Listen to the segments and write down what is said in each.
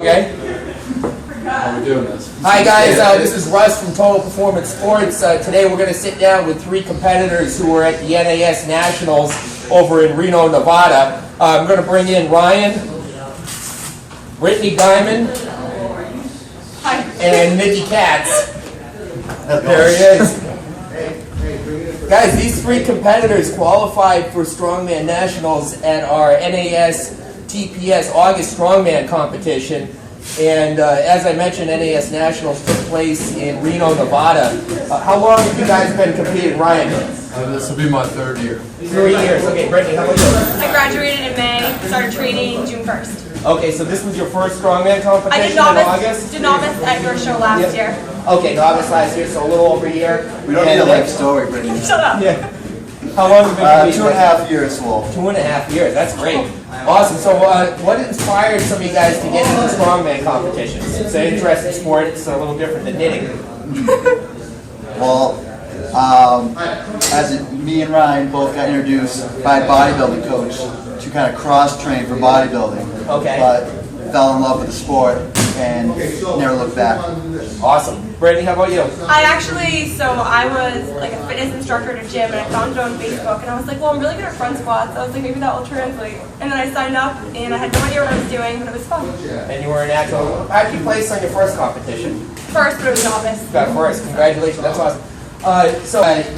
Okay. How are we doing this? Hi guys, this is Russ from Total Performance Sports. Today we're going to sit down with three competitors who are at the NAS Nationals over in Reno, Nevada. I'm going to bring in Ryan, Brittany Diamond, and Mickey Katz. There he is. Guys, these three competitors qualified for Strongman Nationals at our NAS TPS August Strongman competition. And as I mentioned, NAS Nationals took place in Reno, Nevada. How long have you guys been competing, Ryan? This will be my third year. 3 years. Okay, Brittany, how about you? I graduated in May, started training June 1st. Okay, so this was your first Strongman competition I did in novice, August? did novice at your show last year. Okay, novice last year, so a little over a year. We don't need a life story, Brittany. Shut up. Yeah. How long have you been competing? 2.5 years, Wolf. 2.5 years, that's great. Awesome. So what inspired some of you guys to get into strongman competitions? It's an interesting sport. It's a little different than knitting. Well, me and Ryan both got introduced by a bodybuilding coach to kind of cross-train for bodybuilding. Okay. But fell in love with the sport and never looked back. Awesome. Brittany, how about you? I was like a fitness instructor at a gym, and I found it on Facebook, and I was like, well, I'm really good at front squats. I was like, maybe that will translate. And then I signed up, and I had no idea what I was doing, but it was fun. And you were a natural. How did you place on your first competition? First, but it was novice. You got first. Congratulations. That's awesome.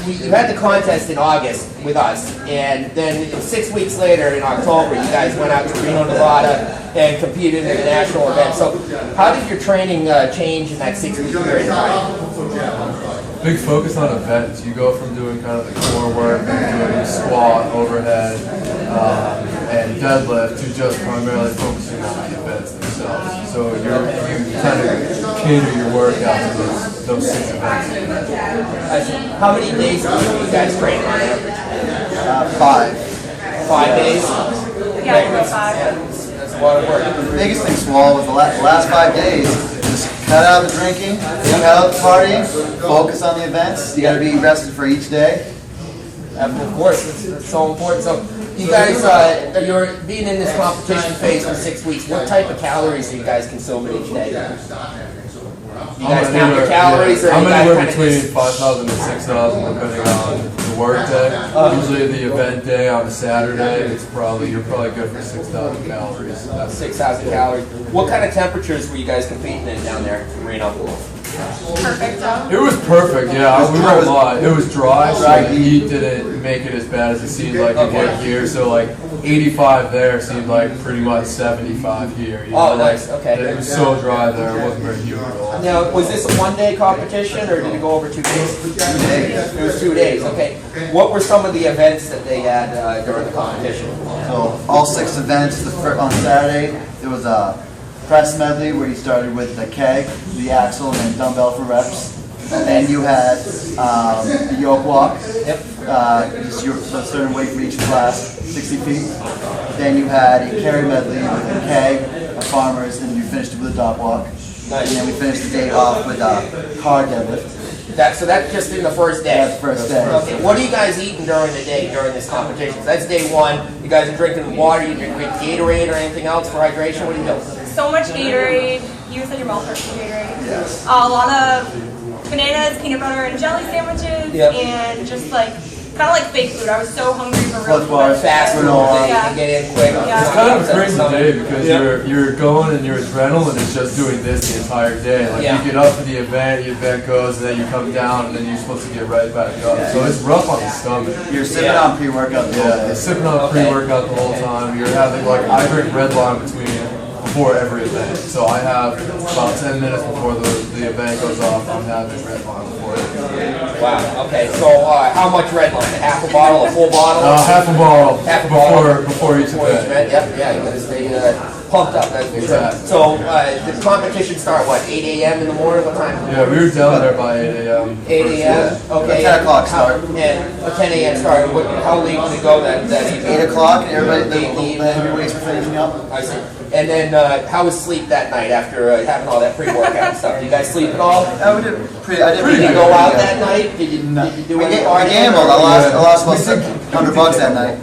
You had the contest in August with us, and then 6 weeks later in October, you guys went out to Reno, Nevada, and competed in the national event. So, how did your training change in that 6 week period of time? Big focus on events. You go from doing kind of the core work, doing squat, overhead, and deadlift to just primarily focusing on the events themselves. So you kind of cater your workout to those 6 events. How many days do you guys train on average? 5. 5 days? Yeah, about 5. That's a lot of work. The biggest thing, Swall, was the last 5 days. Just cut out the drinking, cut out the partying, focus on the events. You got to be rested for each day. Of course, it's so important. So, you guys, you're being in this competition phase for 6 weeks. What type of calories are you guys consuming each day? You guys count your calories, or I'm you guys anywhere kind of between 5,000 and 6,000 depending on the work day. Usually the event day on a Saturday, you're probably good for 6,000 calories. 6,000 calories. What kind of temperatures were you guys competing in down there in Reno? Perfect, though. It was perfect, yeah. We won't lie. It was dry, so the heat didn't make it as bad as it seemed like it would here. So like 85 there seemed like pretty much 75 here. You know? Oh, nice. Okay. It was so dry there. It wasn't very humid at all. Now, was this a one-day competition, or did it go over 2 days? 2 days. It was 2 days. Okay. What were some of the events that they had during the competition? So all 6 events. On Saturday, there was a press medley where you started with the keg, the axle, and then dumbbell for reps. And then you had the yoke walk. Yep. Just your certain weight for each class, 60 feet. Then you had a carry medley with a keg, a farmers, and you finished it with a dog walk. And then we finished the day off with a car deadlift. So that's just in the first day? That's the first day. Okay. What are you guys eating during the day, during this competition? So that's day one. You guys are drinking water, you drink Gatorade or anything else for hydration? What do you do? So much Gatorade. You said your mouth hurts from Gatorade. Yes. A lot of bananas, peanut butter, and jelly sandwiches, Yep. and just like kind of like fake food. I was so hungry for real Blood bars, food. Fast food that you Yeah. can get in quick. Yeah. It's kind of a crazy day because Yep. you're going and your adrenaline is just doing this the entire day. Like Yeah. you get up for the event goes, and then you come down, and then you're supposed to get right back up. So it's rough on the stomach. You're sipping Yeah. on pre-workout the whole Yeah, day. you're sipping on Okay. pre-workout the whole time. You're having I drink red wine before every event. So I have about 10 minutes before the event goes off, I'm having red wine before it. Wow. Okay. So how much red wine? Half a bottle, a full bottle? Half a bottle Half a before bottle before each event. Yep. Yeah. You gotta stay pumped up. That's for sure. Exactly. So the competition start what? 8 a.m. in the morning. What time? Yeah, we were down there by 8 a.m. 8 a.m. Okay. 10 o'clock start. And a 10 a.m. start. How late did it go that evening? 8 o'clock, and everybody, the heavyweights were finishing up. I see. And then how was sleep that night after having all that pre-workout stuff? Did you guys sleep at all? I did Pretty Did you good. go out that night? Did you do We any I partying? gambled. I lost about $100 that night.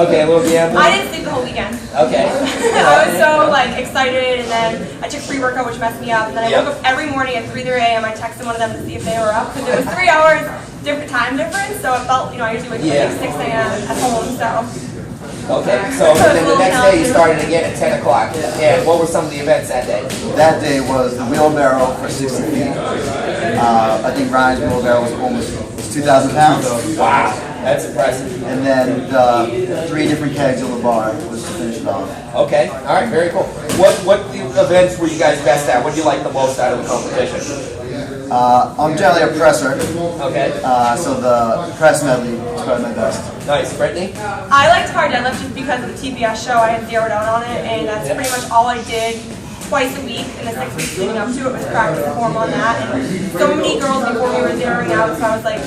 Okay, a little gamble. I didn't sleep the whole weekend. Okay. I was so like excited, and then I took pre-workout, which messed me up. And then I Yep. woke up every morning at 3 a.m. I texted one of them to see if they were up because it was 3 hours different time difference. So it felt, I usually wake up Yeah. at like 6 a.m. at home. So Okay, so then the next day you started again at 10 o'clock. And what were some of the events that day? That day was the wheelbarrow for 60 feet. I think Ryan's wheelbarrow was almost 2,000 pounds. Wow, that's impressive. And then the 3 different kegs of the bar was to finish it off. Okay, all right, very cool. What events were you guys best at? What did you like the most out of the competition? I'm generally a presser, Okay, so the press medley was probably my best. nice. Brittany? I liked hard deadlift just because of the TPS show. I had zeroed out on it, and that's pretty much all I did twice a week in the 6 weeks leading up to it was practice and form on that. And so many girls before me were zeroing out, so I was like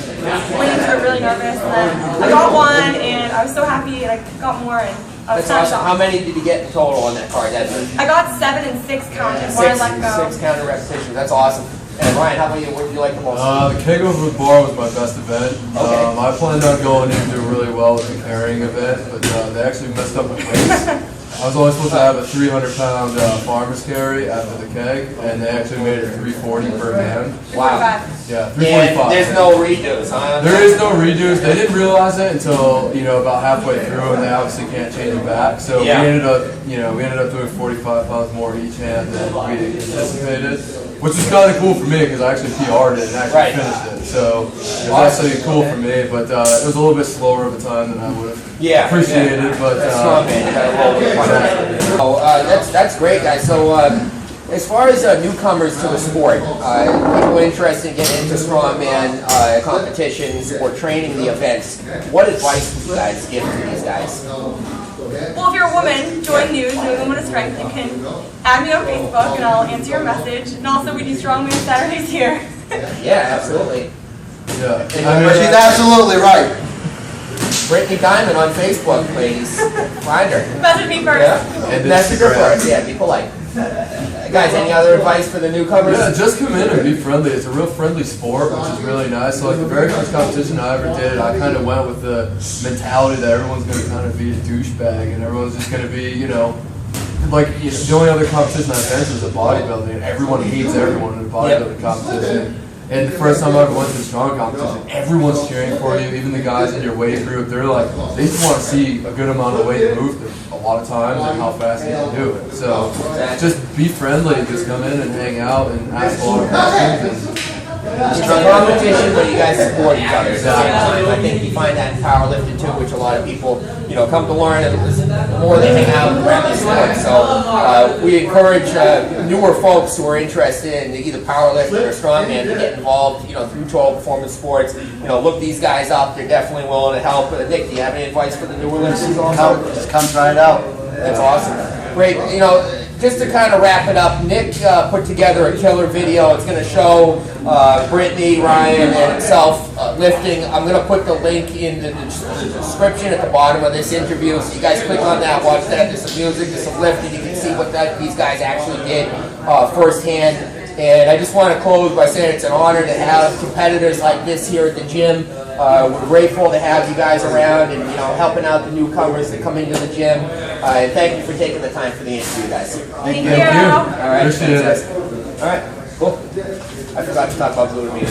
went into it really nervous. And then I got one, and I was so happy, and I got more, and I was That's kind of awesome. How shocked. many did you get in total on that card? That's I got 7 and 6 counted when I let go. six counter repetitions. That's awesome. And Ryan, how about you? What did you like the most? The keg over the bar was my best event. Okay. I planned on going in doing really well with the carrying event, but they actually messed up my weights. I was only supposed to have a 300-pound farmer's carry after the keg, and they actually made it 340 per hand. Wow. Yeah, And 345. there's no redos, huh? There is no redos. They didn't realize it until about halfway through, and they obviously can't change it back. So Yeah. we ended up doing 45 pounds more each hand than we anticipated, which was kind of cool for me because I actually PR'd it and actually Right. finished it. So it was actually cool for me, but it was a little bit slower of a time than I would have appreciated. But That's strong, man. You gotta roll with it. Oh, that's great, guys. So, as far as newcomers to the sport, people interested in getting into strongman competitions or training the events, what advice would you guys give to these guys? Well, if you're a woman, join News, New England Women of Strength. You can add me on Facebook, and I'll answer your message. And also, we do Strongman Saturdays here. Yeah, absolutely. yeah, But she's absolutely right. Brittany Diamond on Facebook, ladies. Find her. Message me first. Yeah. And Message her Instagram. first. Yeah, be polite. Guys, any other advice for the newcomers? Yeah, just come in and be friendly. It's a real friendly sport, which is really nice. So like the very first competition I ever did, I kind of went with the mentality that everyone's going to kind of be a douchebag and everyone's just going to be, the only other competition I've been to is a bodybuilding, and everyone hates everyone in a bodybuilding competition. And the first time I ever went to a strong competition, everyone's cheering for you, even the guys in your weight group. They just want to see a good amount of weight moved a lot of times and how fast you can do it. So just be friendly, just come in and hang out and ask a lot of questions. It's a competition, but you guys support each other. So I think you find that in powerlifting too, which a lot of people, come to learn. The more they hang out around the sport. So we encourage newer folks who are interested in either powerlifting or strongman to get involved. Through 12 Performance Sports. Look these guys up. They're definitely willing to help. Nick, do you have any advice for the newer listeners also? Just come try it out. That's awesome. Great. Just to kind of wrap it up, Nick put together a killer video. It's going to show Brittany, Ryan, and himself lifting. I'm going to put the link in the description at the bottom of this interview. So you guys click on that, watch that. There's some music, there's some lifting. You can see what these guys actually did firsthand. And I just want to close by saying it's an honor to have competitors like this here at the gym. We're grateful to have you guys around and helping out the newcomers that come into the gym. And thank you for taking the time for the interview, guys. Thank you. Thank you. All right, Appreciate it. thanks, guys. All right, cool. I forgot to talk about Blue to me.